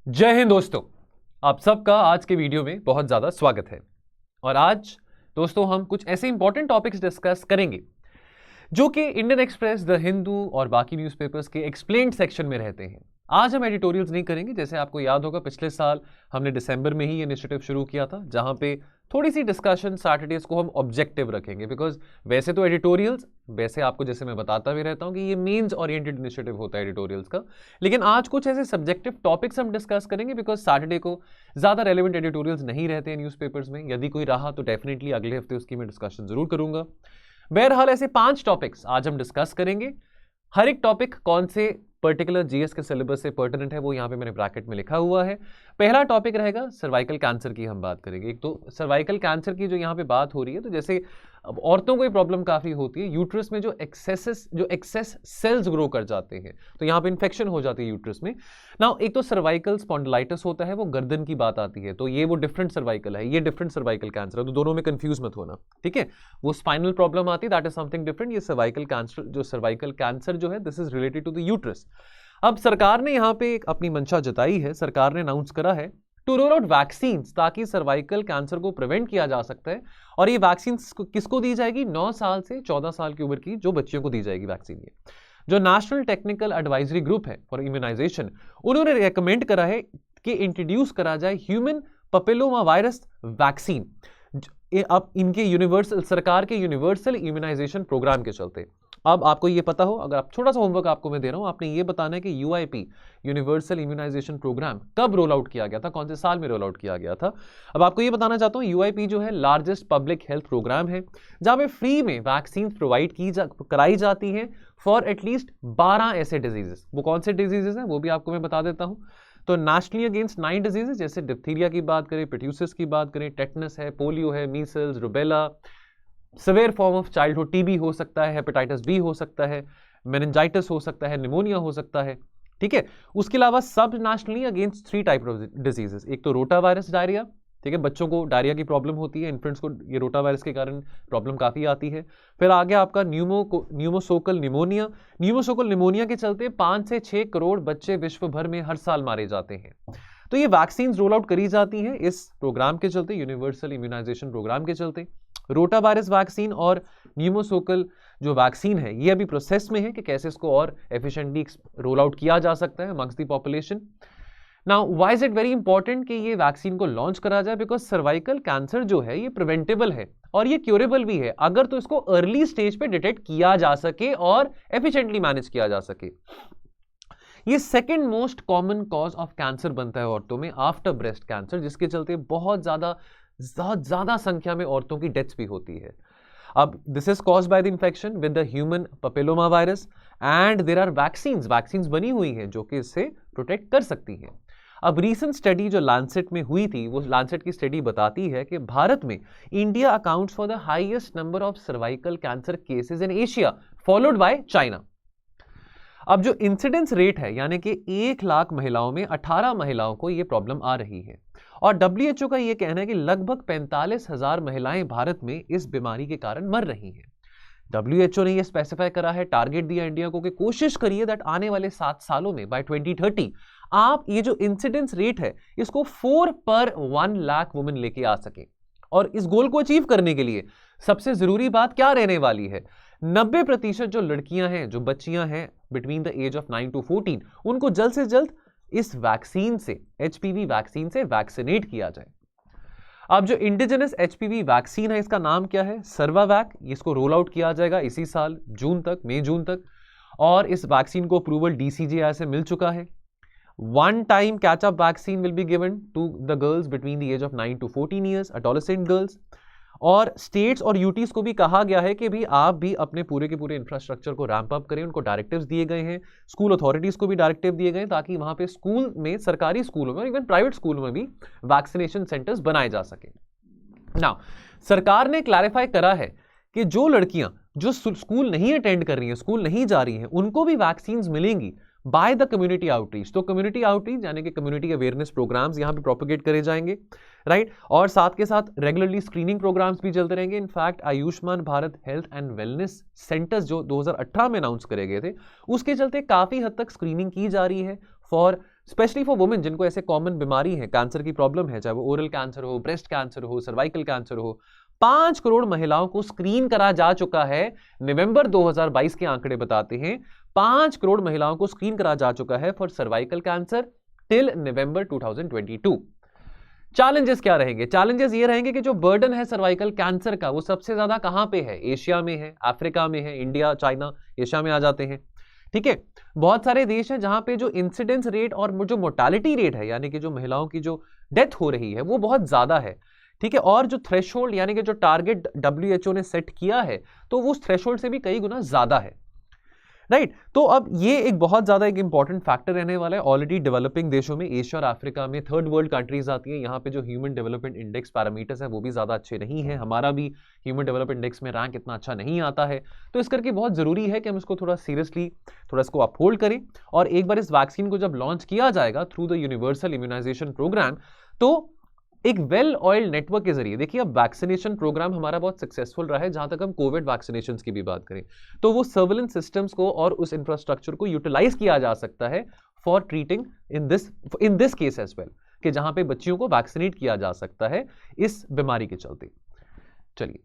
जय हिंद दोस्तों, आप सबका आज के वीडियो में बहुत ज़्यादा स्वागत है। और आज दोस्तों हम कुछ ऐसे इंपॉर्टेंट टॉपिक्स डिस्कस करेंगे जो कि इंडियन एक्सप्रेस, द हिंदू और बाकी न्यूज़पेपर्स के एक्सप्लेन्ड सेक्शन में रहते हैं। आज हम एडिटोरियल्स नहीं करेंगे। जैसे आपको याद होगा पिछले साल हमने दिसंबर में ही इनिशिएटिव शुरू किया था जहां पे थोड़ी सी डिस्कशन सैटरडेज को हम ऑब्जेक्टिव रखेंगे, बिकॉज वैसे तो एडिटोरियल्स, वैसे आपको जैसे मैं बताता भी रहता हूं कि ये मेंस ओरिएंटेड इनिशिएटिव होता है एडिटोरियल्स का, लेकिन आज कुछ ऐसे सब्जेक्टिव टॉपिक्स हम डिस्कस करेंगे बिकॉज सैटरडे को ज़्यादा रेलिवेंट एडिटोरियल्स नहीं रहते हैं न्यूज़पेपर्स में। यदि कोई रहा तो डेफिनेटली अगले हफ्ते उसकी मैं डिस्कशन जरूर करूंगा। बहरहाल ऐसे 5 टॉपिक्स आज हम डिस्कस करेंगे। हर एक टॉपिक कौन से पर्टिकुलर जीएस के सिलेबस से पर्टिनेंट है वो यहाँ पे मैंने ब्रैकेट में लिखा हुआ है। पहला टॉपिक रहेगा सर्वाइकल कैंसर की हम बात करेंगे। एक तो सर्वाइकल कैंसर की जो यहाँ पे बात हो रही है, तो जैसे अब औरतों को ये प्रॉब्लम काफ़ी होती है, यूट्रस में जो एक्सेस सेल्स ग्रो कर जाते हैं तो यहाँ पे इन्फेक्शन हो जाती है यूट्रस में ना। एक तो सर्वाइकल स्पॉन्डिलाइटिस होता है, वो गर्दन की बात आती है, तो ये वो डिफरेंट सर्वाइकल है, ये डिफरेंट सर्वाइकल कैंसर है, तो दोनों में कंफ्यूज मत होना, ठीक है। वो स्पाइनल प्रॉब्लम आती है, दैट इज समथिंग डिफरेंट। ये सर्वाइकल कैंसर, जो सर्वाइकल कैंसर जो है, this is related to the uterus. अब सरकार ने यहाँ पे अपनी मंशा जताई है, सरकार ने अनाउंस करा है टू रोल आउट वैक्सीन ताकि सर्वाइकल कैंसर को प्रिवेंट किया जा सकता है। और ये वैक्सीन किसको दी जाएगी? 9 साल से 14 साल की उम्र की जो बच्चियों को दी जाएगी वैक्सीन। ये जो नेशनल टेक्निकल एडवाइजरी ग्रुप है फॉर इम्यूनाइजेशन, उन्होंने रेकमेंड करा है कि इंट्रोड्यूस करा जाए ह्यूमन पपेलोमा वायरस वैक्सीन। अब इनके यूनिवर्सल, सरकार के यूनिवर्सल इम्यूनाइजेशन प्रोग्राम के चलते। अब आपको ये पता हो, अगर आप थोड़ा सा होमवर्क आपको मैं दे रहा हूं, आपने ये बताना है कि यूआईपी यूनिवर्सल इम्यूनाइजेशन प्रोग्राम कब रोल आउट किया गया था, कौन से साल में रोल आउट किया गया था। अब आपको ये बताना चाहता हूं, यूआईपी जो है लार्जेस्ट पब्लिक हेल्थ प्रोग्राम है जहां पे फ्री में वैक्सीन प्रोवाइड कराई जाती हैं फॉर एटलीस्ट 12 ऐसे डिजीजेस। वो कौन से डिजीजेस हैं वो भी आपको मैं बता देता हूं। तो नेशनली अगेंस्ट 9 डिजीजेस, जैसे डिप्थीरिया की बात करें, पिट्यूसिस की बात करें, टेटनस है, पोलियो है, Meselson, rubella, severe form of childhood TB हो सकता है, हेपेटाइटिस बी हो सकता है, मेनिंजाइटिस हो सकता है, निमोनिया हो सकता है, ठीक है। उसके अलावा सब nationally against 3 type of diseases. एक तो रोटा वायरस डायरिया, ठीक है, बच्चों को डायरिया की प्रॉब्लम होती है, इन्फेंट्स को ये रोटा वायरस के कारण प्रॉब्लम काफ़ी आती है। फिर आगे आपका न्यूमोसोकल निमोनिया। न्यूमोसोकल निमोनिया के चलते 5 से 6 करोड़ बच्चे विश्व भर में हर साल मारे जाते हैं। तो ये वैक्सीन रोल आउट करी जाती हैं इस प्रोग्राम के चलते, यूनिवर्सल इम्यूनाइजेशन प्रोग्राम के चलते। रोटा वायरस वैक्सीन और न्यूमोसोकल जो वैक्सीन है ये अभी प्रोसेस में है कि कैसे इसको और एफिशिएंटली रोल आउट किया जा सकता है amongst the population. Now why is it very important कि ये वैक्सीन को लॉन्च करा जाए? बिकॉज सर्वाइकल कैंसर जो है ये प्रिवेंटेबल है और ये क्यूरेबल भी है अगर तो इसको अर्ली स्टेज पे डिटेक्ट किया जा सके और एफिशिएंटली मैनेज किया जा सके। ये second most common cause of cancer बनता है औरतों में आफ्टर ब्रेस्ट कैंसर, जिसके चलते बहुत ज्यादा संख्या में औरतों की डेथ्स भी होती है। अब this is caused by the infection with the human papilloma virus and there are vaccines बनी हुई हैं जो कि इससे प्रोटेक्ट कर सकती हैं। अब रीसेंट स्टडी जो लैंसेट में हुई थी, वो लैंसेट की स्टडी बताती है कि भारत में India accounts for the highest number of cervical cancer cases in Asia, followed by China. अब जो इंसिडेंस रेट है, यानी कि 1 लाख महिलाओं में 18 महिलाओं को यह प्रॉब्लम आ रही है और डब्ल्यूएचओ का यह कहना है कि लगभग 45,000 महिलाएं भारत में इस बीमारी के कारण मर रही हैं। डब्ल्यूएचओ ने यह स्पेसिफाई करा है, टारगेट दिया इंडिया को कि कोशिश करिए दैट आने वाले 7 सालों में बाय 2030 आप ये जो इंसिडेंस रेट है इसको 4 पर 1 लाख वुमेन लेके आ सके। और इस गोल को अचीव करने के लिए सबसे जरूरी बात क्या रहने वाली है? 90% जो लड़कियां हैं, जो बच्चियां हैं between the age of 9 to 14, उनको जल्द से जल्द इस वैक्सीन से, एचपीवी वैक्सीन से वैक्सीनेट किया जाए। अब जो इंडिजिनस एचपीवी वैक्सीन है इसका नाम क्या है? सर्वावैक। इसको रोल आउट किया जाएगा इसी साल मई जून तक और इस वैक्सीन को अप्रूवल डीसीजीआई से मिल चुका है। One time catch-up vaccine will be given to the girls between the age of 9 to 14 years, adolescent girls। और स्टेट्स और यूटीज को भी कहा गया है कि भी आप भी अपने पूरे के पूरे इंफ्रास्ट्रक्चर को रैंप अप करें। उनको डायरेक्टिव्स दिए गए हैं, स्कूल अथॉरिटीज को भी डायरेक्टिव दिए गए ताकि वहां पे स्कूल में, सरकारी स्कूलों में, इवन प्राइवेट स्कूलों में भी वैक्सीनेशन सेंटर्स बनाए जा सके। नाउ सरकार ने क्लैरिफाई करा है कि जो लड़कियां जो स्कूल नहीं अटेंड कर रही हैं, स्कूल नहीं जा रही हैं, उनको भी वैक्सीन मिलेंगी बाय द कम्युनिटी आउटरीच। तो कम्युनिटी आउटरीच यानी कि कम्युनिटी अवेयरनेस प्रोग्राम्स यहां पे प्रोपेगेट करे जाएंगे, राइट। और साथ के साथ रेगुलरली स्क्रीनिंग प्रोग्राम्स भी चलते रहेंगे। In fact Ayushman Bharat health and wellness centres जो 2018 में अनाउंस करे गए थे, उसके चलते काफी हद तक स्क्रीनिंग की जा रही है फॉर स्पेशली फॉर वुमेन जिनको ऐसे कॉमन बीमारी है, कैंसर की प्रॉब्लम है, चाहे वो ओरल कैंसर हो, ब्रेस्ट कैंसर हो, सर्वाइकल कैंसर हो, 5 करोड़ महिलाओं को स्क्रीन करा जा चुका है। नवंबर 2022 के आंकड़े बताते हैं 5 करोड़ महिलाओं को स्क्रीन करा जा चुका है for cervical cancer till November 2022। Challenges क्या रहेंगे? चैलेंजेस ये रहेंगे कि जो बर्डन है सर्वाइकल कैंसर का वो सबसे ज्यादा कहां पे है? एशिया में है, अफ्रीका में है, इंडिया, चाइना, एशिया में आ जाते हैं। ठीक है, बहुत सारे देश हैं जहां पे जो इंसिडेंस रेट और जो मोर्टालिटी रेट है, यानी कि जो महिलाओं की जो डेथ हो रही है वो बहुत ज्यादा है। ठीक है, और जो थ्रेशोल्ड यानी कि जो टारगेट WHO ने सेट किया है तो वो उस थ्रेशोल्ड से भी कई गुना ज्यादा है। राइट, तो अब ये एक बहुत ज्यादा एक इंपॉर्टेंट फैक्टर रहने वाला है। ऑलरेडी डेवलपिंग देशों में, एशिया और अफ्रीका में, थर्ड वर्ल्ड कंट्रीज आती हैं, यहाँ पे जो ह्यूमन डेवलपमेंट इंडेक्स पैरामीटर्स है वो भी ज्यादा अच्छे नहीं है। हमारा भी ह्यूमन डेवलपमेंट इंडेक्स में रैंक इतना अच्छा नहीं आता है। तो इस करके बहुत जरूरी है कि हम इसको थोड़ा सीरियसली थोड़ा इसको अपहोल्ड करें। और एक बार इस वैक्सीन को जब लॉन्च किया जाएगा through the universal immunisation programme, तो एक वेल ऑयल्ड नेटवर्क के जरिए, देखिए अब वैक्सीनेशन प्रोग्राम हमारा बहुत सक्सेसफुल रहा है। जहां तक हम कोविड वैक्सीनेशंस की भी बात करें तो वो सर्वेलेंस सिस्टम्स को और उस इंफ्रास्ट्रक्चर को यूटिलाइज किया जा सकता है for treating in this case as well, कि जहां पे बच्चियों को वैक्सीनेट किया जा सकता है इस बीमारी के चलते। चलिए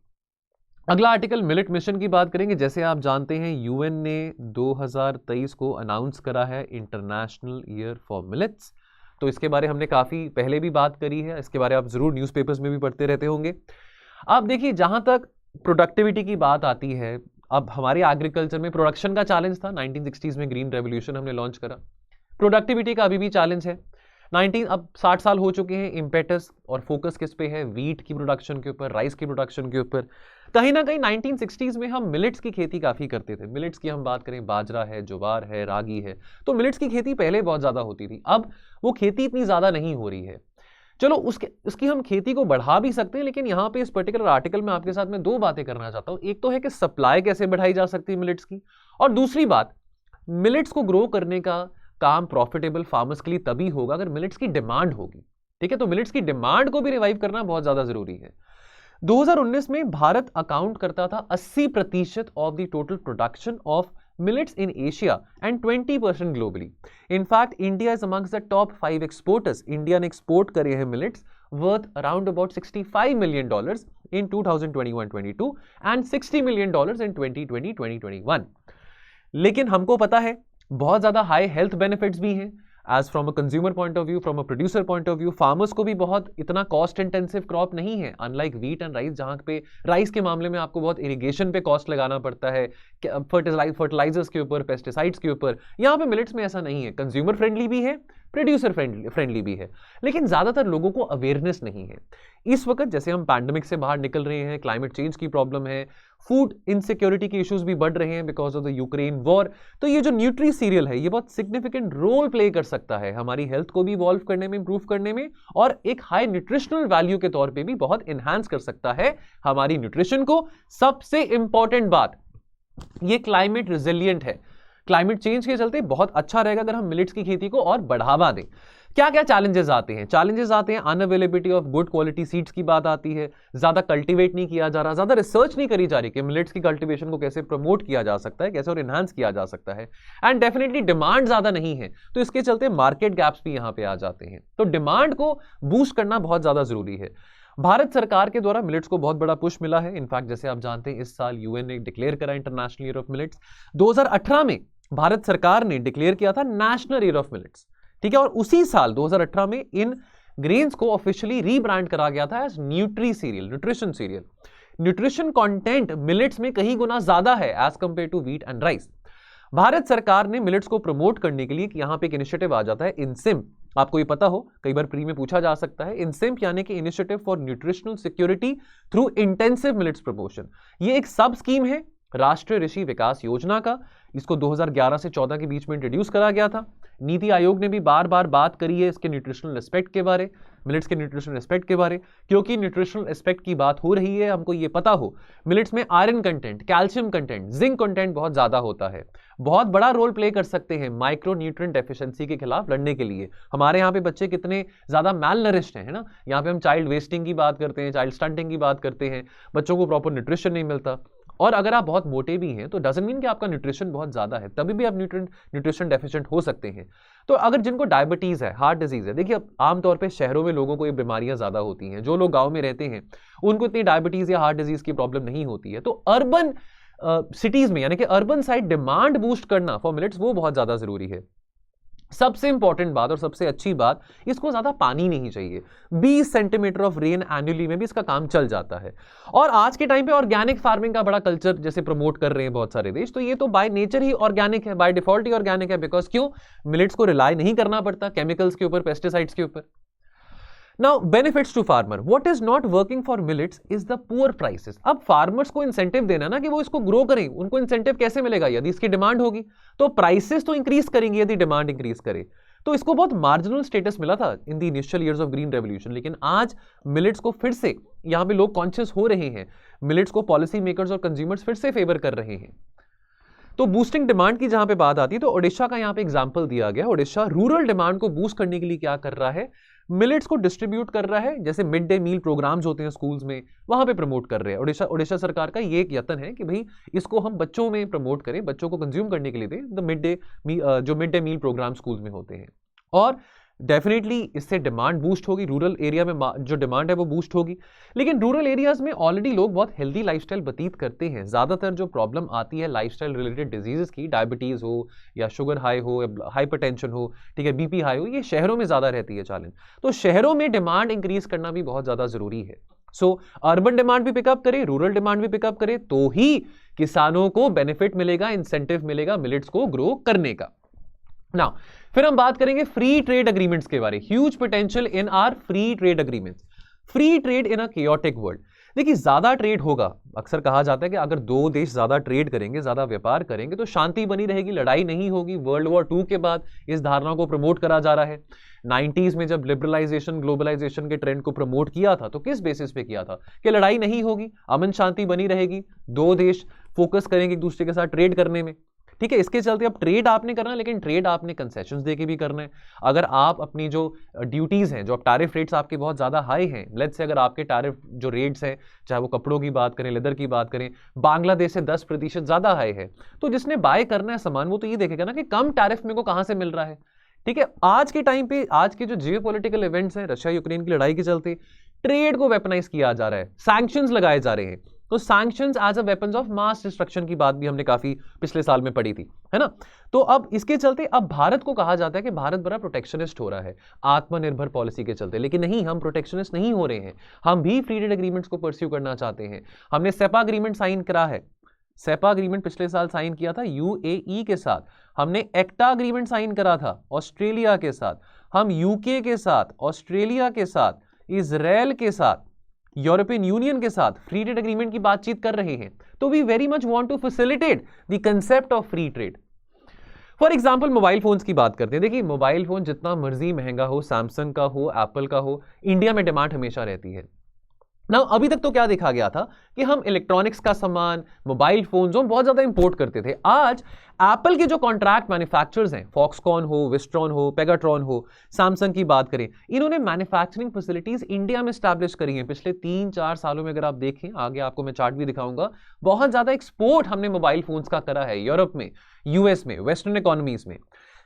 अगला आर्टिकल, मिलेट मिशन की बात करेंगे। जैसे आप जानते हैं यूएन ने 2023 को अनाउंस करा है इंटरनेशनल ईयर फॉर मिलेट्स। तो इसके बारे हमने काफी पहले भी बात करी है, इसके बारे आप जरूर न्यूज़पेपर्स में भी पढ़ते रहते होंगे। अब देखिए जहां तक प्रोडक्टिविटी की बात आती है, अब हमारे एग्रीकल्चर में प्रोडक्शन का चैलेंज था। 1960s में ग्रीन रेवोल्यूशन हमने लॉन्च करा। प्रोडक्टिविटी का अभी भी चैलेंज है। अब 60 साल हो चुके हैं। इम्पेटस और फोकस किस पे है? वीट की प्रोडक्शन के ऊपर, राइस की प्रोडक्शन के ऊपर। कहीं ना कहीं 1960s में हम मिलेट्स की खेती काफी करते थे। मिलेट्स की हम बात करें, बाजरा है, ज्वार है, रागी है, तो मिलेट्स की खेती पहले बहुत ज्यादा होती थी। अब वो खेती इतनी ज्यादा नहीं हो रही है। चलो उसकी हम खेती को बढ़ा भी सकते हैं, लेकिन यहां पे इस पर्टिकुलर आर्टिकल में आपके साथ में दो बातें करना चाहता हूं। एक तो है कि सप्लाई कैसे बढ़ाई जा सकती है मिलेट्स की, और दूसरी बात, मिलेट्स को ग्रो करने का काम प्रॉफिटेबल फार्मर्स के लिए तभी होगा अगर मिलेट्स की डिमांड होगी। ठीक है, तो मिलेट्स की डिमांड को भी रिवाइव करना बहुत ज्यादा जरूरी है। 2019 में भारत अकाउंट करता था 80% of the total production of millets in Asia and 20% globally. In fact, India is amongst the top 5 exporters. India ने एक्सपोर्ट करे हैं millets worth around about $65 million in 2021-22 and $60 million in 2020-2021. लेकिन हमको पता है बहुत ज्यादा हाई हेल्थ बेनिफिट्स भी हैं। As from a consumer point of view, from a producer point of view, farmers को भी बहुत इतना कॉस्ट इंटेंसिव क्रॉप नहीं है, अनलाइक वीट एंड राइस, जहां पे राइस के मामले में आपको बहुत इरिगेशन पे कॉस्ट लगाना पड़ता है, फर्टिलाइजर्स के ऊपर, पेस्टिसाइड्स के ऊपर। यहाँ पे मिलेट्स में ऐसा नहीं है, कंज्यूमर फ्रेंडली भी है, प्रोड्यूसर फ्रेंडली भी है, लेकिन ज्यादातर लोगों को अवेयरनेस नहीं है। इस वक्त जैसे हम पैंडेमिक से बाहर निकल रहे हैं, क्लाइमेट चेंज की प्रॉब्लम है, फूड इनसिक्योरिटी के इश्यूज भी बढ़ रहे हैं because of the Ukraine war, तो ये जो न्यूट्री सीरियल है ये बहुत सिग्निफिकेंट रोल प्ले कर सकता है हमारी हेल्थ को भी इवॉल्व करने में, इंप्रूव करने में, और एक हाई न्यूट्रिशनल वैल्यू के तौर पे भी बहुत एनहांस कर सकता है हमारी न्यूट्रिशन को। सबसे इंपॉर्टेंट बात, ये क्लाइमेट रिजिलियंट है। क्लाइमेट चेंज के चलते बहुत अच्छा रहेगा अगर हम मिलेट्स की खेती को और बढ़ावा दें। क्या क्या चैलेंजेस आते हैं? चैलेंजेस आते हैं unavailability of good quality seeds की बात आती है, ज्यादा कल्टीवेट नहीं किया जा रहा, ज्यादा रिसर्च नहीं करी जा रही कि मिलेट्स की कल्टीवेशन को कैसे प्रमोट किया जा सकता है, कैसे और एनहांस किया जा सकता है, एंड डेफिनेटली डिमांड ज्यादा नहीं है, तो इसके चलते मार्केट गैप्स भी यहां पे आ जाते हैं। तो डिमांड को बूस्ट करना बहुत ज्यादा जरूरी है। भारत सरकार के द्वारा मिलेट्स को बहुत बड़ा पुश मिला है। इनफैक्ट जैसे आप जानते हैं इस साल यूएन ने डिक्लेयर करा इंटरनेशनल ईयर ऑफ मिलेट्स। 2018 में भारत सरकार ने डिक्लेयर किया था नेशनल ईयर ऑफ मिलेट्स। ठीक है, और उसी साल 2018 में इन ग्रेन्स को ऑफिशियली रीब्रांड करा गया था as nutri cereal, nutrition cereal. Nutrition content millets में कहीं गुना ज्यादा है as compare to wheat and rice. Bharat सरकार ने मिलेट्स को प्रमोट करने के लिए यहां पे एक इनिशिएटिव आ जाता है इनसिम्प। आपको ये पता हो, कई बार प्री में पूछा जा सकता है, इनसिम्प यानी कि initiative for nutritional security through intensive millets promotion. ये एक सब स्कीम है राष्ट्रीय ऋषि विकास योजना का। इसको 2011 से 14 के बीच में इंट्रोड्यूस करा गया था। नीति आयोग ने भी बार बार बात करी है इसके न्यूट्रिशनल एस्पेक्ट के बारे, मिलेट्स के न्यूट्रिशनल एस्पेक्ट के बारे, क्योंकि न्यूट्रिशनल एस्पेक्ट की बात हो रही है, हमको ये पता हो मिलेट्स में iron content, calcium content, zinc content बहुत ज्यादा होता है, बहुत बड़ा रोल प्ले कर सकते हैं माइक्रो न्यूट्रिएंट डेफिशिएंसी के खिलाफ लड़ने के लिए। हमारे यहाँ पे बच्चे कितने ज्यादा मैल नरिश्ड हैं, है ना। यहाँ पे हम चाइल्ड वेस्टिंग की बात करते हैं, चाइल्ड स्टंटिंग की बात करते हैं, बच्चों को प्रॉपर न्यूट्रिशन नहीं मिलता। और अगर आप बहुत मोटे भी हैं तो डजंट मीन कि आपका न्यूट्रिशन बहुत ज़्यादा है, तभी भी आप न्यूट्रिशन डेफिशिएंट हो सकते हैं। तो अगर जिनको डायबिटीज़ है, हार्ट डिजीज़ है, देखिए आमतौर पे शहरों में लोगों को ये बीमारियां ज़्यादा होती हैं, जो लोग गाँव में रहते हैं उनको इतनी डायबिटीज़ या हार्ट डिजीज़ की प्रॉब्लम नहीं होती है। तो अर्बन सिटीज़ में यानी कि अर्बन साइड डिमांड बूस्ट करना फॉर मिलेट्स वो बहुत ज़्यादा ज़रूरी है। सबसे इंपॉर्टेंट बात और सबसे अच्छी बात, इसको ज्यादा पानी नहीं चाहिए, 20 सेंटीमीटर ऑफ रेन एनुअली में भी इसका काम चल जाता है। और आज के टाइम पे ऑर्गेनिक फार्मिंग का बड़ा कल्चर जैसे प्रमोट कर रहे हैं बहुत सारे देश, तो ये तो बाय नेचर ही ऑर्गेनिक है, बाय डिफॉल्ट ही ऑर्गेनिक है। बिकॉज क्यों? मिलेट्स को रिलाई नहीं करना पड़ता केमिकल्स के ऊपर, पेस्टिसाइड्स के ऊपर। Now benefits to farmer, what is not working for millets is the poor prices. अब फार्मर्स को इंसेंटिव देना ना कि वो इसको ग्रो करें, उनको इंसेंटिव कैसे मिलेगा? यदि इसकी डिमांड होगी तो प्राइसेस तो इंक्रीज करेंगे, यदि डिमांड इंक्रीज करे। तो इसको बहुत मार्जिनल स्टेटस मिला था in the initial years of green revolution, लेकिन आज मिलेट्स को फिर से यहां पे लोग कॉन्शियस हो रहे हैं, मिलेट्स को पॉलिसी मेकर्स और कंज्यूमर्स फिर से फेवर कर रहे हैं। तो बूस्टिंग डिमांड की जहां पे बात आती है तो ओडिशा का यहां पे एग्जांपल दिया गया। ओडिशा रूरल डिमांड को बूस्ट करने के लिए क्या कर रहा है? मिलेट्स को डिस्ट्रीब्यूट कर रहा है, जैसे मिड डे मील प्रोग्राम्स होते हैं स्कूल्स में, वहां पे प्रमोट कर रहे हैं। ओडिशा सरकार का ये एक यत्न है कि भाई इसको हम बच्चों में प्रमोट करें, बच्चों को कंज्यूम करने के लिए दें, द जो mid day meal program school में होते हैं। और डेफिनेटली इससे डिमांड बूस्ट होगी, रूरल एरिया में जो डिमांड है वो बूस्ट होगी। लेकिन रूरल एरियाज में ऑलरेडी लोग बहुत हेल्दी लाइफस्टाइल व्यतीत करते हैं। ज्यादातर जो प्रॉब्लम आती है लाइफस्टाइल रिलेटेड डिजीजेस की, डायबिटीज हो या शुगर हाई हो, हाइपरटेंशन हो, ठीक है, बीपी हाई हो, ये शहरों में ज्यादा रहती है चालन। तो शहरों में डिमांड इंक्रीज करना भी बहुत ज्यादा जरूरी है। सो अर्बन डिमांड भी पिकअप करे, रूरल डिमांड भी पिकअप करे, तो ही किसानों को बेनिफिट मिलेगा, इंसेंटिव मिलेगा मिलेट्स को ग्रो करने का। नाउ फिर हम बात करेंगे फ्री ट्रेड अग्रीमेंट्स के बारे में। Huge potential in are free trade agreements. Free trade in a chaotic world. देखिए ज्यादा ट्रेड होगा, अक्सर कहा जाता है कि अगर दो देश ज्यादा ट्रेड करेंगे, ज्यादा व्यापार करेंगे तो शांति बनी रहेगी, लड़ाई नहीं होगी। वर्ल्ड वॉर 2 के बाद इस धारणा को प्रमोट करा जा रहा है। 90s में जब लिबरलाइजेशन, ग्लोबलाइजेशन के ट्रेंड को प्रमोट किया था तो किस बेसिस पे किया था? कि लड़ाई नहीं होगी, अमन शांति बनी रहेगी, दो देश फोकस करेंगे एक दूसरे के साथ ट्रेड करने में, ठीक है। इसके चलते अब ट्रेड आपने करना है, लेकिन ट्रेड आपने कंसेशंस देके भी करना है। अगर आप अपनी जो ड्यूटीज हैं, जो टैरिफ रेट्स आपके बहुत ज्यादा हाई हैं, लेट्स से अगर आपके टैरिफ जो रेट्स हैं, चाहे वो कपड़ों की बात करें, लेदर की बात करें, बांग्लादेश से 10% ज्यादा हाई है, तो जिसने बाय करना है सामान वो तो ये देखेगा ना कि कम टैरिफ मेरे को कहां से मिल रहा है, ठीक है। आज के टाइम पे आज के जो जियोपॉलिटिकल इवेंट्स हैं, रशिया यूक्रेन की लड़ाई के चलते ट्रेड को वेपनाइज किया जा रहा है, सैंक्शंस लगाए जा रहे हैं। तो sanctions as a weapons of mass destruction की बात भी हमने काफी पिछले साल में पढ़ी थी, है ना। तो अब इसके चलते अब भारत को कहा जाता है कि भारत बड़ा प्रोटेक्शनिस्ट हो रहा है आत्मनिर्भर पॉलिसी के चलते, लेकिन नहीं, हम प्रोटेक्शनिस्ट नहीं हो रहे हैं। हम भी फ्री ट्रेड एग्रीमेंट्स को परस्यू करना चाहते हैं। हमने सेपा अग्रीमेंट साइन करा है, सेपा अग्रीमेंट पिछले साल साइन किया था यूएई के साथ। हमने एक्टा अग्रीमेंट साइन करा था ऑस्ट्रेलिया के साथ। हम यूके के साथ, ऑस्ट्रेलिया के साथ, इजराइल के साथ, यूरोपियन यूनियन के साथ फ्री ट्रेड एग्रीमेंट की बातचीत कर रहे हैं। तो we very much want to facilitate the concept of free trade. For example mobile phones की बात करते हैं। देखिए मोबाइल फोन जितना मर्जी महंगा हो, सैमसंग का हो, एप्पल का हो, इंडिया में डिमांड हमेशा रहती है ना। अभी तक तो क्या देखा गया था कि हम इलेक्ट्रॉनिक्स का सामान, मोबाइल फोन्स हम बहुत ज्यादा इंपोर्ट करते थे। आज एप्पल के जो कॉन्ट्रैक्ट मैन्युफैक्चरर्स हैं, फॉक्सकॉन हो, विस्ट्रॉन हो, पेगाट्रॉन हो, सैमसंग की बात करें, इन्होंने मैन्युफैक्चरिंग फैसिलिटीज इंडिया में स्टैब्लिश करी हैं पिछले 3-4 सालों में। अगर आप देखें, आगे आपको मैं चार्ट भी दिखाऊंगा, बहुत ज्यादा एक्सपोर्ट हमने मोबाइल फोन्स का करा है यूरोप में, यूएस में, वेस्टर्न इकोनॉमीज में।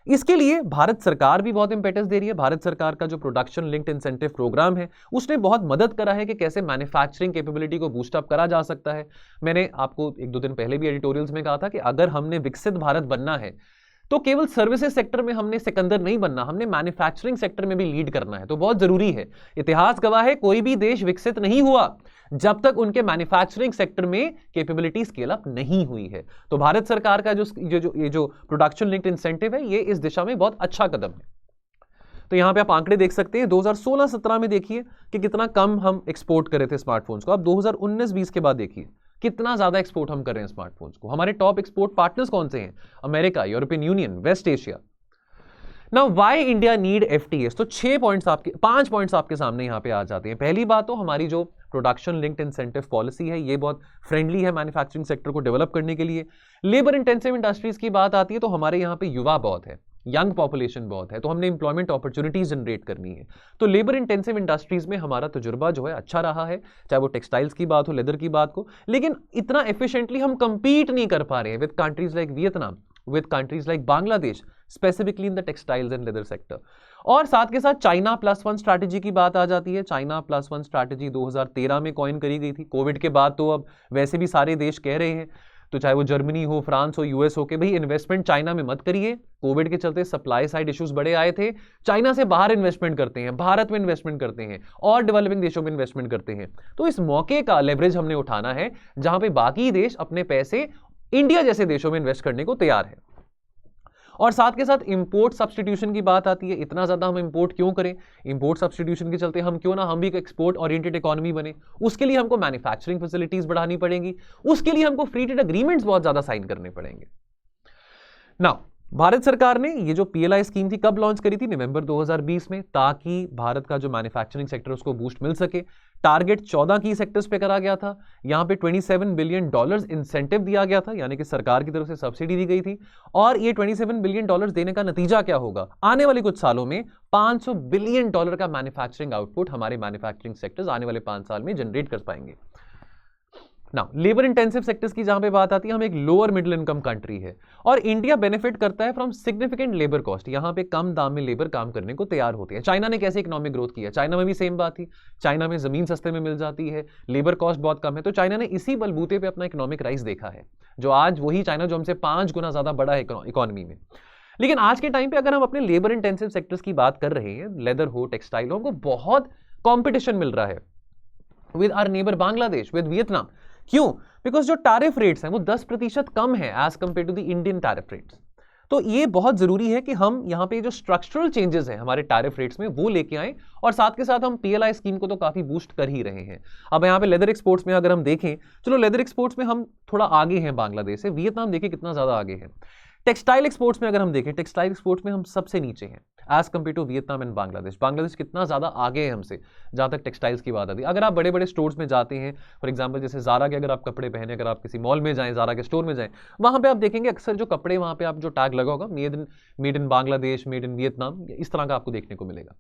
इसके लिए भारत सरकार भी बहुत इंपेटस दे रही है। भारत सरकार का जो प्रोडक्शन लिंक्ड इंसेंटिव प्रोग्राम है उसने बहुत मदद करा है कि कैसे मैन्युफैक्चरिंग कैपेबिलिटी को बूस्ट अप करा जा सकता है। मैंने आपको 1-2 दिन पहले भी एडिटोरियल्स में कहा था कि अगर हमने विकसित भारत बनना है तो केवल सर्विसेज सेक्टर में हमने सिकंदर नहीं बनना, हमने मैन्युफैक्चरिंग सेक्टर में भी लीड करना है। तो बहुत जरूरी है। इतिहास गवाह है, कोई भी देश विकसित नहीं हुआ जब तक उनके मैन्युफैक्चरिंग सेक्टर में कैपेबिलिटी स्केल अप नहीं हुई है। तो भारत सरकार का जो प्रोडक्शन लिंक्ड इंसेंटिव है, ये इस दिशा में बहुत अच्छा कदम है। तो यहां पे आप आंकड़े देख सकते हैं, 2016-17 में देखिए कि कितना कम हम एक्सपोर्ट कर रहे थे स्मार्टफोन्स को। अब 2019-20 के बाद देखिए कितना ज्यादा एक्सपोर्ट हम कर रहे हैं स्मार्टफोन्स को। हमारे टॉप एक्सपोर्ट पार्टनर्स कौन से हैं? America, European Union, West Asia. Now why India need FTAs? तो 5 पॉइंट्स आपके सामने यहां पे आ जाते हैं। पहली बात तो हमारी जो प्रोडक्शन लिंक्ड इंसेंटिव पॉलिसी है, ये बहुत फ्रेंडली है मैन्युफैक्चरिंग सेक्टर को डेवलप करने के लिए। लेबर इंटेंसिव इंडस्ट्रीज की बात आती है तो हमारे यहाँ पे युवा बहुत है, यंग पॉपुलेशन बहुत है, तो हमने एम्प्लॉयमेंट अपॉर्चुनिटीज जनरेट करनी है। तो लेबर इंटेंसिव इंडस्ट्रीज में हमारा तजुर्बा जो है अच्छा रहा है, चाहे वो टेक्सटाइल्स की बात हो, लेदर की बात हो, लेकिन इतना एफिशिएंटली हम कंपीट नहीं कर पा रहे हैं with countries like Vietnam, with countries like Bangladesh, specifically in the textiles and leather sector. और साथ के साथ चाइना +1 स्ट्रैटेजी की बात आ जाती है। चाइना +1 स्ट्रैटेजी 2013 में कॉइन करी गई थी। कोविड के बाद तो अब वैसे भी सारे देश कह रहे हैं, तो चाहे वो जर्मनी हो, फ्रांस हो, यूएस हो, कि भाई इन्वेस्टमेंट चाइना में मत करिए। कोविड के चलते सप्लाई साइड इश्यूज बड़े आए थे, चाइना से बाहर इन्वेस्टमेंट करते हैं, भारत में इन्वेस्टमेंट करते हैं और डेवलपिंग देशों में इन्वेस्टमेंट करते हैं। तो इस मौके का लेवरेज हमने उठाना है, जहां पे बाकी देश अपने पैसे इंडिया जैसे देशों में इन्वेस्ट करने को तैयार है। और साथ के साथ इंपोर्ट सब्स्टिट्यूशन की बात आती है। इतना ज्यादा हम इंपोर्ट क्यों करें? इंपोर्ट सब्स्टिट्यूशन के चलते हम क्यों ना हम भी एक एक्सपोर्ट ओरिएंटेड इकोनॉमी बने। उसके लिए हमको मैन्युफैक्चरिंग फैसिलिटीज बढ़ानी पड़ेंगी, उसके लिए हमको फ्री ट्रेड एग्रीमेंट्स बहुत ज्यादा साइन करने पड़ेंगे। नाउ भारत सरकार ने ये जो PLI स्कीम थी कब लॉन्च करी थी? नवंबर 2020 में, ताकि भारत का जो मैन्युफैक्चरिंग सेक्टर उसको बूस्ट मिल सके। टारगेट 14 की सेक्टर्स पे करा गया था। यहां पे $27 बिलियन इंसेंटिव दिया गया था, यानी कि सरकार की तरफ से सब्सिडी दी गई थी। और ये $27 बिलियन देने का नतीजा क्या होगा? आने वाले कुछ सालों में $500 बिलियन का मैन्युफैक्चरिंग आउटपुट हमारे मैन्युफैक्चरिंग सेक्टर्स आने वाले 5 साल में जनरेट कर पाएंगे। नाउ लेबर इंटेंसिव सेक्टर्स की जहां पे बात आती है, हम एक लोअर मिडिल इनकम कंट्री है और इंडिया बेनिफिट करता है फ्रॉम सिग्निफिकेंट लेबर कॉस्ट। यहां पे कम दाम में लेबर काम करने को तैयार होती है। चाइना ने कैसे इकोनॉमिक ग्रोथ किया? चाइना में भी सेम बात थी। चाइना में जमीन सस्ते में मिल जाती है, लेबर कॉस्ट बहुत कम है, तो चाइना ने इसी बलबूते पे अपना इकोनॉमिक राइज देखा है, जो आज वही चाइना जो हमसे 5 गुना ज्यादा बड़ा है इकोनॉमी में। लेकिन आज के टाइम पे अगर हम अपने लेबर इंटेंसिव सेक्टर्स की बात कर रहे हैं, लेदर हो, टेक्सटाइल हो, हमको बहुत कॉम्पिटिशन मिल रहा है with our neighbour Bangladesh, with Vietnam. क्यों? बिकॉज जो टैरिफ रेट्स हैं वो 10% कम है as compare to the Indian tariff rates. तो ये बहुत जरूरी है कि हम यहाँ पे जो स्ट्रक्चरल चेंजेस हैं हमारे टैरिफ रेट्स में वो लेके आए, और साथ के साथ हम PLI स्कीम को तो काफी बूस्ट कर ही रहे हैं। अब यहाँ पे लेदर एक्सपोर्ट्स में अगर हम देखें, चलो लेदर एक्सपोर्ट्स में हम थोड़ा आगे हैं बांग्लादेश से, वियतनाम देखिए कितना ज्यादा आगे है। टेक्सटाइल एक्सपोर्ट्स में अगर हम देखें, टेक्सटाइल एक्सपोर्ट्स में हम सबसे नीचे हैं as compare to Vietnam and Bangladesh. Bangladesh कितना ज्यादा आगे है हमसे जहां तक टेक्सटाइल्स की बात आती है। अगर आप बड़े बड़े स्टोर्स में जाते हैं, फॉर एग्जांपल जैसे ज़ारा के अगर आप कपड़े पहने, अगर आप किसी मॉल में जाएं, ज़ारा के स्टोर में जाएं, वहां पे आप देखेंगे अक्सर जो कपड़े वहां पे आप जो टैग लगा होगा made in Bangladesh, made in Vietnam, इस तरह का आपको देखने को मिलेगा।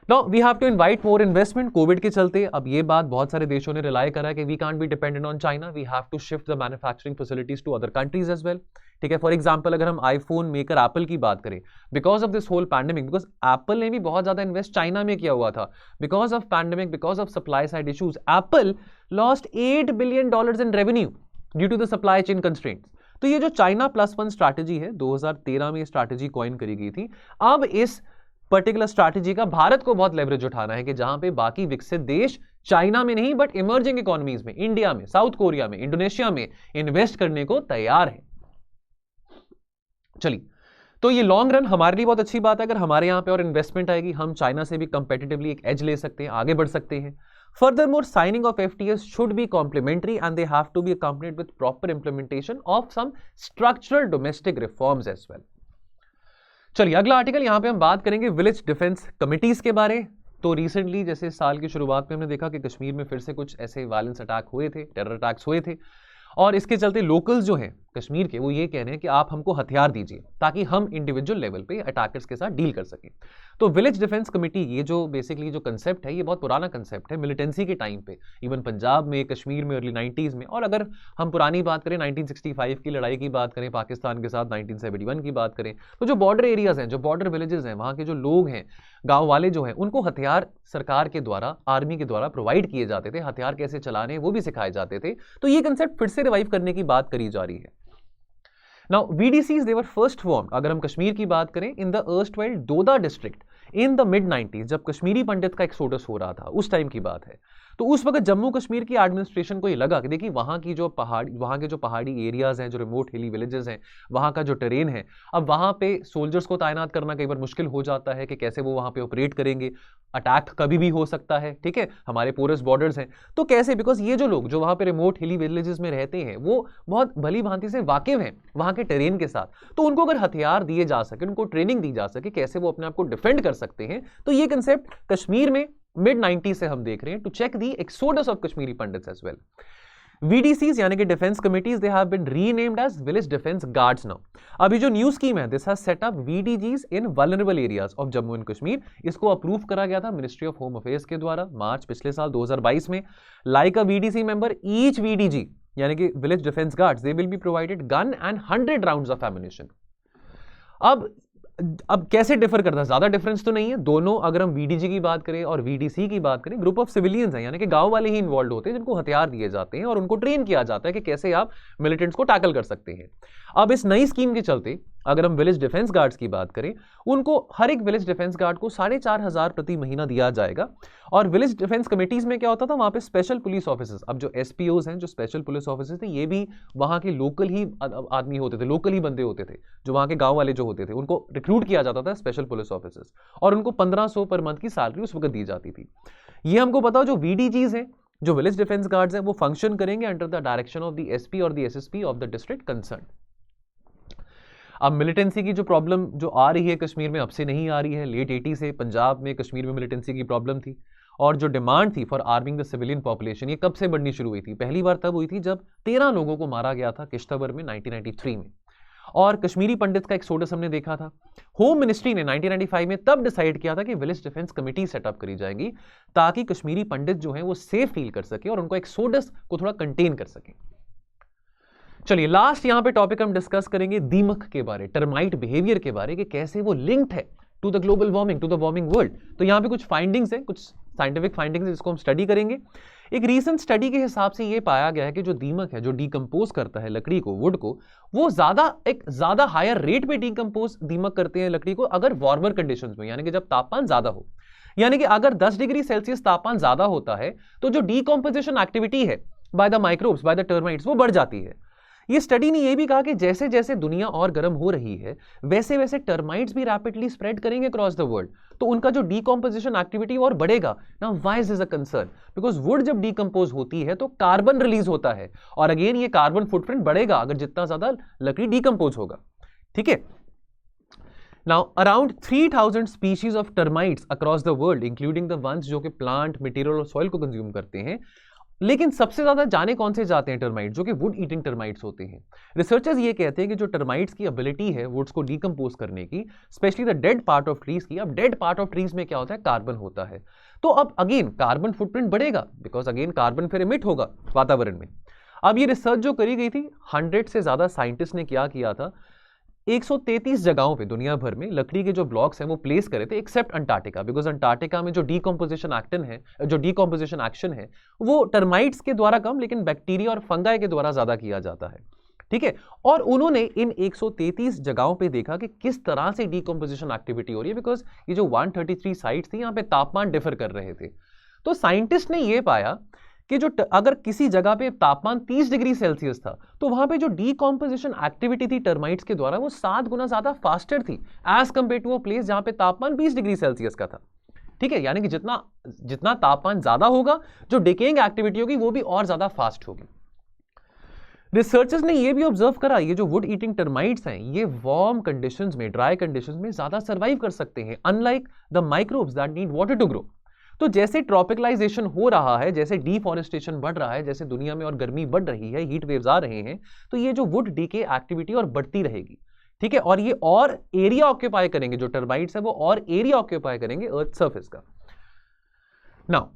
Now we have to invite more investment. Covid के चलते अब ये बात बहुत सारे देशों ने रिलाई करा है कि we can't be dependent on China, we have to shift the manufacturing facilities to other countries as well. ठीक है, फॉर एग्जांपल अगर हम आईफोन मेकर एप्पल की बात करें, because of this whole pandemic, because Apple ने भी बहुत ज्यादा इन्वेस्ट चाइना में किया हुआ था, because of pandemic, because of supply side issues, Apple lost $8 billion in revenue due to the supply chain constraints. तो ये जो चाइना +1 स्ट्रैटेजी है, 2013 में ये स्ट्रैटेजी कॉइन करी गई थी। अब इस पर्टिकुलर स्ट्रैटेजी का भारत को बहुत लेवरेज उठाना है कि जहां पे बाकी विकसित देश चाइना में नहीं बट इमर्जिंग इकोनॉमीज में, इंडिया में, साउथ कोरिया में, इंडोनेशिया में इन्वेस्ट करने को तैयार है। चलिए, तो ये लॉन्ग रन हमारे लिए बहुत अच्छी बात है। अगर हमारे यहां पे और इन्वेस्टमेंट आएगी, हम चाइना से भी कंपेटिटिवली एक एज ले सकते हैं, आगे बढ़ सकते हैं। Furthermore, signing of FTAs should be complementary and they have to be accompanied with proper implementation of some structural domestic reforms as well. चलिए अगला आर्टिकल, यहां पे हम बात करेंगे विलेज डिफेंस कमिटीज के बारे। तो रिसेंटली जैसे साल की शुरुआत में हमने देखा कि कश्मीर में फिर से कुछ ऐसे वायलेंस अटैक हुए थे, टेरर अटैक्स हुए थे, और इसके चलते लोकल्स जो हैं कश्मीर के वो ये कह रहे हैं कि आप हमको हथियार दीजिए ताकि हम इंडिविजुअल लेवल पे अटैकर्स के साथ डील कर सकें। तो विलेज डिफेंस कमेटी, ये जो बेसिकली जो कंसेप्ट है, ये बहुत पुराना कंसेप्ट है मिलिटेंसी के टाइम पे, इवन पंजाब में, कश्मीर में अर्ली 90s में, और अगर हम पुरानी बात करें 1965 की लड़ाई की बात करें पाकिस्तान के साथ, 1971 की बात करें, तो जो बॉर्डर एरियाज हैं, जो बॉर्डर विलेजेस हैं, वहाँ के जो लोग हैं, गाँव वाले जो हैं, उनको हथियार सरकार के द्वारा, आर्मी के द्वारा प्रोवाइड किए जाते थे, हथियार कैसे चलाने वो भी सिखाए जाते थे। तो ये कंसेप्ट फिर से रिवाइव करने की बात करी जा रही है। Now, VDCs they were first formed, अगर हम कश्मीर की बात करें, in the erstwhile Doda district in the mid-90s, जब कश्मीरी पंडित का एक्सोडस हो रहा था, उस टाइम की बात है। तो उस वक्त जम्मू कश्मीर की एडमिनिस्ट्रेशन को ये लगा कि देखिए वहाँ के जो पहाड़ी एरियाज हैं, जो रिमोट हिली विलेजेस हैं, वहाँ का जो टेरेन है, अब वहाँ पे सोल्जर्स को तैनात करना कई बार मुश्किल हो जाता है कि कैसे वो वहाँ पे ऑपरेट करेंगे, अटैक कभी भी हो सकता है, ठीक है, हमारे पोरस बॉर्डर्स हैं, तो कैसे, बिकॉज ये जो लोग जो वहाँ पे रिमोट हिली विलेजेस में रहते हैं वो बहुत भली भांति से वाकिफ हैं वहाँ के टेरेन के साथ, तो उनको अगर हथियार दिए जा सके, उनको ट्रेनिंग दी जा सके कैसे वो अपने आप को डिफेंड कर सकते हैं, तो ये कंसेप्ट कश्मीर में मिड-90s से हम देख रहे हैं, to check the exodus of Kashmiri Pandits as well. VDCs यानी कि defence committees, they have been renamed as village defence guards now. अभी जो न्यू स्कीम है, this has set up VDGs in vulnerable areas of Jammu and Kashmir. इसको approve करा गया था ministry of home affairs के द्वारा मार्च पिछले साल 2022 में। लाइक अ VDC मेंबर, ईच VDG यानी कि village defence guards, they will be provided gun and 100 rounds of ammunition. अब कैसे डिफर करता है, ज्यादा डिफरेंस तो नहीं है दोनों। अगर हम VDG की बात करें और VDC की बात करें, ग्रुप ऑफ सिविलियंस हैं यानी कि गांव वाले ही इन्वॉल्व होते हैं जिनको हथियार दिए जाते हैं और उनको ट्रेन किया जाता है कि कैसे आप मिलिटेंट्स को टैकल कर सकते हैं। अब इस नई स्कीम के चलते अगर हम विलेज डिफेंस गार्ड्स की बात करें, उनको हर एक विलेज डिफेंस गार्ड को 4,500 प्रति महीना दिया जाएगा। और विलेज डिफेंस कमेटीज में क्या होता था, वहां पे स्पेशल पुलिस ऑफिसर्स, अब जो SPOs हैं, जो स्पेशल पुलिस ऑफिसर्स थे, ये भी वहां के लोकल ही आदमी होते थे, लोकल ही बंदे होते थे, जो वहां के गांव वाले जो होते थे उनको रिक्रूट किया जाता था स्पेशल पुलिस ऑफिसर्स, और उनको 1500 पर मंथ की सैलरी उस वक्त दी जाती थी। ये हमको बताओ, जो VDGs हैं, जो विलेज डिफेंस गार्ड्स हैं, वो फंक्शन करेंगे under the direction of the SP और the SSP of the district concern. अब मिलिटेंसी की जो प्रॉब्लम जो आ रही है कश्मीर में, अब से नहीं आ रही है, लेट 80 से पंजाब में कश्मीर में मिलिटेंसी की प्रॉब्लम थी। और जो डिमांड थी for arming the civilian population, ये कब से बढ़नी शुरू हुई थी? पहली बार तब हुई थी जब 13 लोगों को मारा गया था किश्तवाड़ में 1993 में। और कश्मीरी पंडित का एक्सोडस हमने देखा था। होम मिनिस्ट्री ने 1995 में तब डिसाइड किया था कि विलेज डिफेंस कमेटी सेटअप करी जाएगी ताकि कश्मीरी पंडित जो हैं वो सेफ फील कर सके और उनको एक्सोडस को थोड़ा कंटेन कर सके। चलिए लास्ट यहां पे टॉपिक हम डिस्कस करेंगे दीमक के बारे, टर्माइट बिहेवियर के बारे, कि कैसे वो लिंक्ड है to the global warming, to the warming world. तो यहां पे कुछ फाइंडिंग्स हैं, कुछ साइंटिफिक फाइंडिंग्स हैं जिसको हम स्टडी करेंगे। एक रीसेंट स्टडी के हिसाब से ये पाया गया है कि जो दीमक है, जो डीकंपोज करता है लकड़ी को, वुड को, वो ज्यादा हायर रेट पे डीकंपोज दीमक करते हैं लकड़ी को अगर वार्मर कंडीशंस में, यानी कि जब तापमान ज्यादा हो। यानी कि अगर 10 डिग्री सेल्सियस तापमान ज्यादा होता है तो जो डीकंपोजिशन एक्टिविटी है by the microbes, by the termites, वो बढ़ जाती है। ये स्टडी ने यह भी कहा कि जैसे जैसे दुनिया और गर्म हो रही है, वैसे वैसे टर्माइट्स भी रैपिडली स्प्रेड करेंगे अक्रॉस द वर्ल्ड, तो उनका जो डीकंपोजिशन एक्टिविटी और बढ़ेगा। Now why is a concern? Because would जब डीकंपोज होती है तो कार्बन रिलीज होता है, और अगेन ये कार्बन फुटप्रिंट बढ़ेगा अगर जितना ज्यादा लकड़ी डीकंपोज होगा। ठीक है। Now, around 3,000 species of termites across the world, including the ones जो कि प्लांट, मटेरियल और सॉइल को कंज्यूम करते हैं। लेकिन सबसे ज्यादा जाने कौन से जाते हैं टर्माइट, जो कि वुड ईटिंग टर्माइट्स होते हैं। रिसर्चर्स ये कहते हैं कि जो टर्माइट्स की एबिलिटी है वुड्स को डीकंपोज करने की, specially the dead part of trees की। अब डेड पार्ट ऑफ ट्रीज में क्या होता है? कार्बन होता है। तो अब अगेन कार्बन फुटप्रिंट बढ़ेगा, बिकॉज अगेन कार्बन फिर इमिट होगा वातावरण में। अब ये रिसर्च जो करी गई थी, 100 से ज्यादा साइंटिस्ट ने क्या किया था, 133 जगहों पे दुनिया भर में लकड़ी के जो ब्लॉक्स हैं वो प्लेस करे थे, एक्सेप्ट अंटार्कटिका, बिकॉज अंटार्कटिका में जो डीकंपोजिशन एक्शन है वो टर्माइट्स के द्वारा कम, लेकिन बैक्टीरिया और फंगाई के द्वारा ज्यादा किया जाता है। ठीक है। और उन्होंने इन 133 जगहों पे देखा कि किस तरह से डीकंपोजिशन एक्टिविटी हो रही है, बिकॉज ये जो 133 साइट्स थी यहाँ पे तापमान डिफर कर रहे थे। तो साइंटिस्ट ने ये पाया कि जो अगर किसी जगह पे तापमान 30 डिग्री सेल्सियस था तो वहां पे जो डीकंपोजिशन एक्टिविटी थी टर्माइट्स के द्वारा वो 7 गुना ज्यादा फास्टर थी as compare to a place जहां पे तापमान 20 डिग्री सेल्सियस का था। ठीक है। यानी कि जितना तापमान ज्यादा होगा, जो डिकेइंग एक्टिविटी होगी वो भी और ज्यादा फास्ट होगी। रिसर्चर्स ने ये भी ऑब्जर्व करा, ये जो वुड ईटिंग टर्माइट्स हैं ये वार्म कंडीशंस में, ड्राई कंडीशंस में ज्यादा सर्वाइव कर सकते हैं, unlike the microbes that need water to grow. तो जैसे ट्रॉपिकलाइजेशन हो रहा है, जैसे डिफॉरेस्टेशन बढ़ रहा है, जैसे दुनिया में और गर्मी बढ़ रही है, हीट वेव्स आ रहे हैं, तो ये जो वुड डीके एक्टिविटी और बढ़ती रहेगी। ठीक है। और ये और एरिया ऑक्यूपाई करेंगे, जो टर्माइट्स है वो और एरिया ऑक्यूपाई करेंगे अर्थ सरफेस का। Now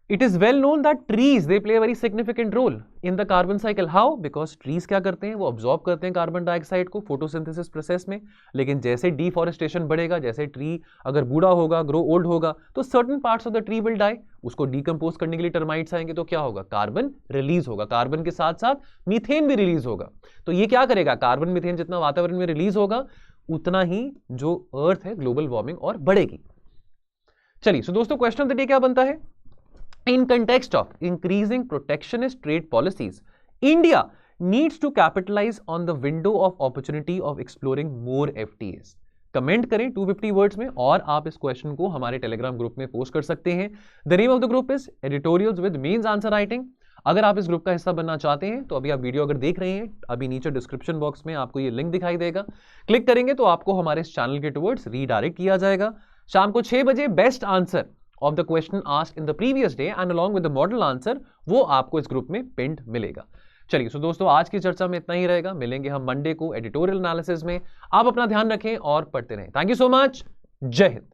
it is well known that trees they play a very significant role in the carbon cycle. How? Because trees क्या करते हैं, वो absorb करते हैं कार्बन डाइऑक्साइड को फोटोसिंथेसिस प्रोसेस में। लेकिन जैसे डिफॉरेस्टेशन बढ़ेगा, जैसे ट्री अगर बूढ़ा होगा, ग्रो ओल्ड होगा, तो certain parts of the tree will die. उसको डीकंपोज करने के लिए टर्माइट्स आएंगे तो क्या होगा? कार्बन रिलीज होगा, कार्बन के साथ साथ मीथेन भी रिलीज होगा। तो ये क्या करेगा? कार्बन मीथेन जितना वातावरण में रिलीज होगा उतना ही जो अर्थ है ग्लोबल वार्मिंग और बढ़ेगी। चलिए, सो दोस्तों क्वेश्चन ऑफ द डे क्या बनता है? In context of increasing protectionist trade policies, India needs to capitalize on the window of opportunity of exploring more FTAs. Comment करें 250 वर्ड्स में, और आप इस क्वेश्चन को हमारे टेलीग्राम ग्रुप में पोस्ट कर सकते हैं। The name of the group is editorials with means answer writing. अगर आप इस ग्रुप का हिस्सा बनना चाहते हैं तो अभी आप वीडियो अगर देख रहे हैं, अभी नीचे डिस्क्रिप्शन बॉक्स में आपको ये लिंक दिखाई देगा, क्लिक करेंगे तो आपको हमारे इस चैनल के टुवर्ड्स रीडायरेक्ट किया जाएगा। शाम को 6 बजे best answer of the question asked in the previous day and along with the model answer, वो आपको इस ग्रुप में पिन्ड मिलेगा। चलिए सो दोस्तों, आज की चर्चा में इतना ही रहेगा। मिलेंगे हम मंडे को एडिटोरियल एनालिसिस में। आप अपना ध्यान रखें और पढ़ते रहें। Thank you so much. जय हिंद।